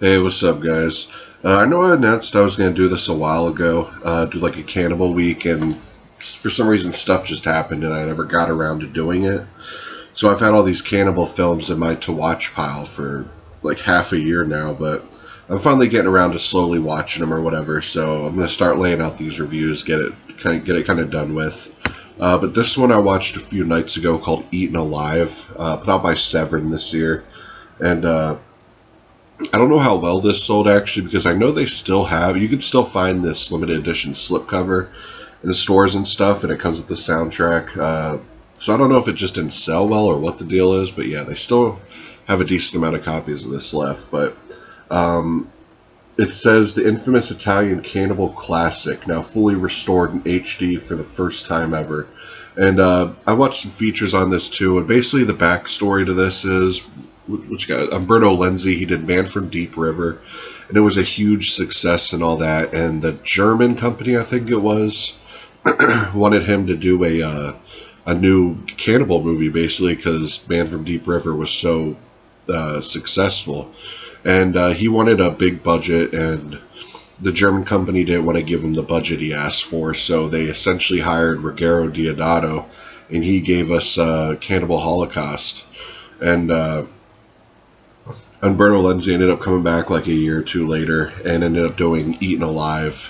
Hey, what's up, guys? I know I announced I was going to do this a while ago, do like a cannibal week, and for some reason stuff just happened and I never got around to doing it. So I've had all these cannibal films in my to-watch pile for like half a year now, but I'm finally getting around to slowly watching them or whatever, so I'm going to start laying out these reviews, get it kind of done with. But this one I watched a few nights ago called Eaten Alive, put out by Severin this year, and I don't know how well this sold actually, because I know they still have, you can still find this limited edition slipcover in the stores and stuff, and it comes with the soundtrack. So I don't know if it just didn't sell well or what the deal is, but yeah, they still have a decent amount of copies of this left. But it says the infamous Italian cannibal classic, now fully restored in HD for the first time ever. And I watched some features on this too, and basically the backstory to this is, which guy, Umberto Lenzi, he did Man from Deep River, and it was a huge success and all that, and the German company, I think it was, wanted him to do a new cannibal movie, basically, because Man from Deep River was so successful, and he wanted a big budget, and the German company didn't want to give him the budget he asked for, so they essentially hired Ruggero Deodato, and he gave us Cannibal Holocaust, and Umberto Lenzi ended up coming back like a year or two later and ended up doing Eaten Alive,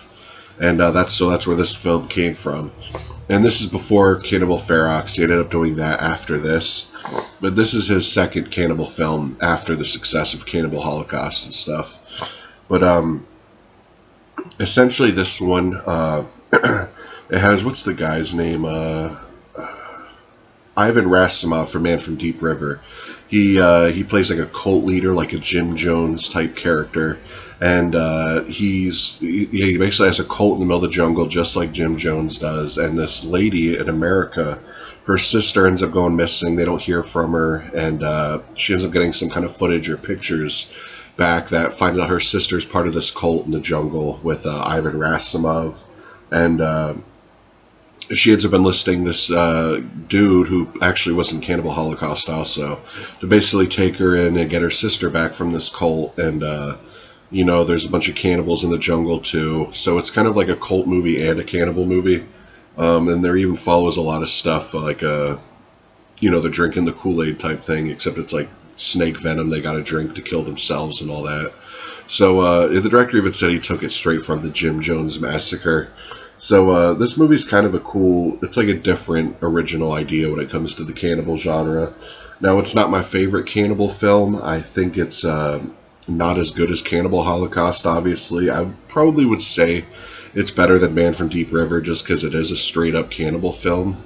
and that's where this film came from. And this is before Cannibal Ferox. He ended up doing that after this, but this is his second cannibal film after the success of Cannibal Holocaust and stuff. But essentially this one, it has, what's the guy's name? Ivan Rassimov from Man from Deep River. He plays like a cult leader, like a Jim Jones type character, and he basically has a cult in the middle of the jungle, just like Jim Jones does. And this lady in America, her sister ends up going missing. They don't hear from her, and she ends up getting some kind of footage or pictures back that finds out her sister's part of this cult in the jungle with Ivan Rassimov, and she ends up enlisting this dude who actually was in Cannibal Holocaust also, to basically take her in and get her sister back from this cult. And you know, there's a bunch of cannibals in the jungle too, so it's kind of like a cult movie and a cannibal movie. And there even follows a lot of stuff like you know, they're drinking the Kool-Aid type thing, except it's like snake venom they gotta drink to kill themselves and all that. So the director even said he took it straight from the Jim Jones Massacre. So this movie's kind of a cool, it's like a different original idea when it comes to the cannibal genre. Now, it's not my favorite cannibal film. I think it's not as good as Cannibal Holocaust, obviously. I probably would say it's better than Man from Deep River just because it is a straight-up cannibal film.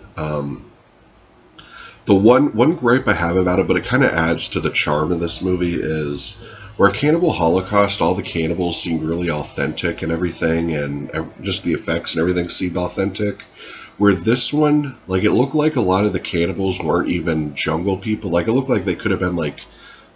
The one gripe I have about it, but it kind of adds to the charm of this movie, is where Cannibal Holocaust, all the cannibals seemed really authentic and everything, and just the effects and everything seemed authentic. Where this one, like, it looked like a lot of the cannibals weren't even jungle people. Like, it looked like they could have been, like,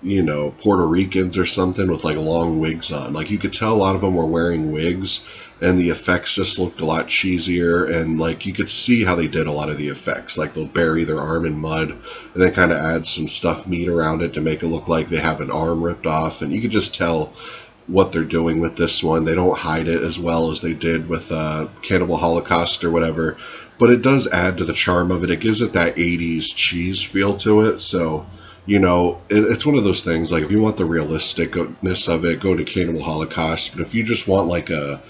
you know, Puerto Ricans or something with, like, long wigs on. Like, you could tell a lot of them were wearing wigs, and the effects just looked a lot cheesier, and, like, you could see how they did a lot of the effects. Like, they'll bury their arm in mud, and then kind of add some stuffed meat around it to make it look like they have an arm ripped off, and you could just tell what they're doing with this one. They don't hide it as well as they did with Cannibal Holocaust or whatever, but it does add to the charm of it. It gives it that 80s cheese feel to it, so, you know, it's one of those things, like, if you want the realisticness of it, go to Cannibal Holocaust, but if you just want, like, a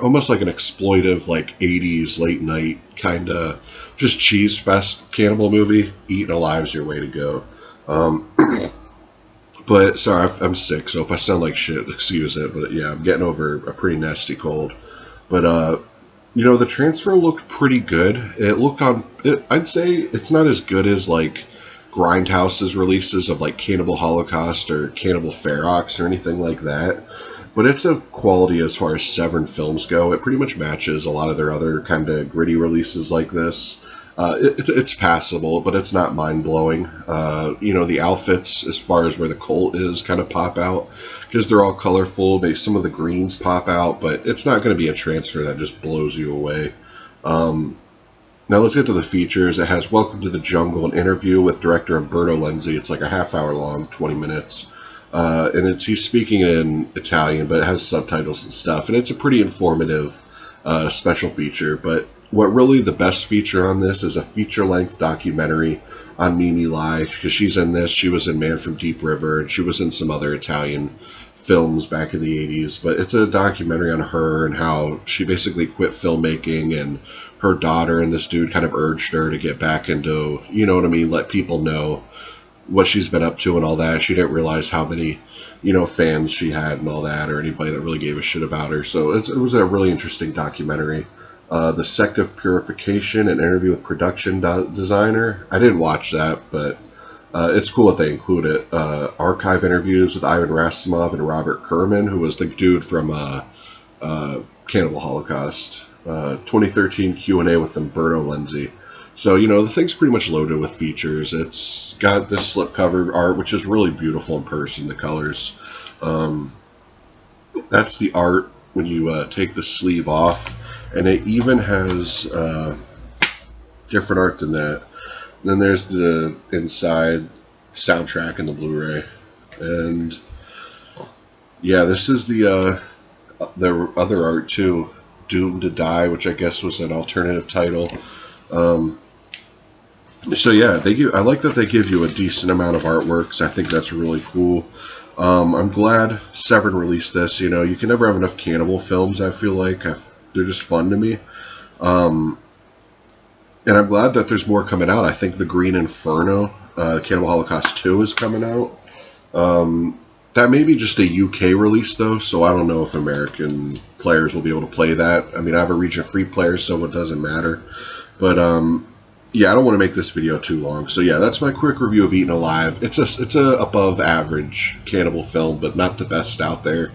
almost like an exploitive, like, 80s late night kind of just cheese fest cannibal movie, Eaten Alive's your way to go. But sorry, I'm sick, so if I sound like shit, excuse it. But yeah, I'm getting over a pretty nasty cold. But you know, the transfer looked pretty good. It looked I'd say it's not as good as like Grindhouse's releases of like Cannibal Holocaust or Cannibal Ferox or anything like that. But it's of quality as far as Severin films go. It pretty much matches a lot of their other kind of gritty releases like this. It's passable, but it's not mind-blowing. You know, the outfits, as far as where the cult is, kind of pop out, because they're all colorful. Maybe some of the greens pop out, but it's not going to be a transfer that just blows you away. Now let's get to the features. It has Welcome to the Jungle, an interview with director Umberto Lenzi. It's like a half-hour long, 20 minutes. And he's speaking in Italian, but it has subtitles and stuff. And it's a pretty informative special feature. But what really the best feature on this is a feature-length documentary on Mimi Lai, because she's in this. She was in Man from Deep River, and she was in some other Italian films back in the 80s. But it's a documentary on her and how she basically quit filmmaking, and her daughter and this dude kind of urged her to get back into, you know what I mean, let people know what she's been up to and all that. She didn't realize how many, you know, fans she had and all that, or anybody that really gave a shit about her. So it was a really interesting documentary. The Sect of Purification, an interview with production designer. I didn't watch that, but it's cool that they include it. Archive interviews with Ivan Rassimov and Robert Kerman, who was the dude from Cannibal Holocaust. 2013 Q&A with Umberto Lenzi. So, you know, the thing's pretty much loaded with features. It's got this slipcover art, which is really beautiful in person, the colors. That's the art when you take the sleeve off. And it even has different art than that. And then there's the inside soundtrack and the Blu-ray. And, yeah, this is the other art, too. Doomed to Die, which I guess was an alternative title. So yeah, I like that they give you a decent amount of artworks. I think that's really cool. I'm glad Severin released this. You know, you can never have enough cannibal films, I feel like. They're just fun to me. And I'm glad that there's more coming out. I think The Green Inferno, Cannibal Holocaust 2 is coming out. That may be just a UK release, though, so I don't know if American players will be able to play that. I mean, I have a region-free player, so it doesn't matter. But, yeah, I don't want to make this video too long. So, yeah, that's my quick review of Eaten Alive. It's a above-average cannibal film, but not the best out there.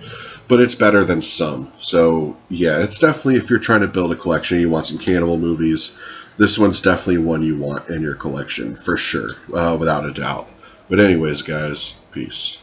But it's better than some. So, yeah, it's definitely, if you're trying to build a collection, you want some cannibal movies, this one's definitely one you want in your collection, for sure, without a doubt. But anyways, guys, peace.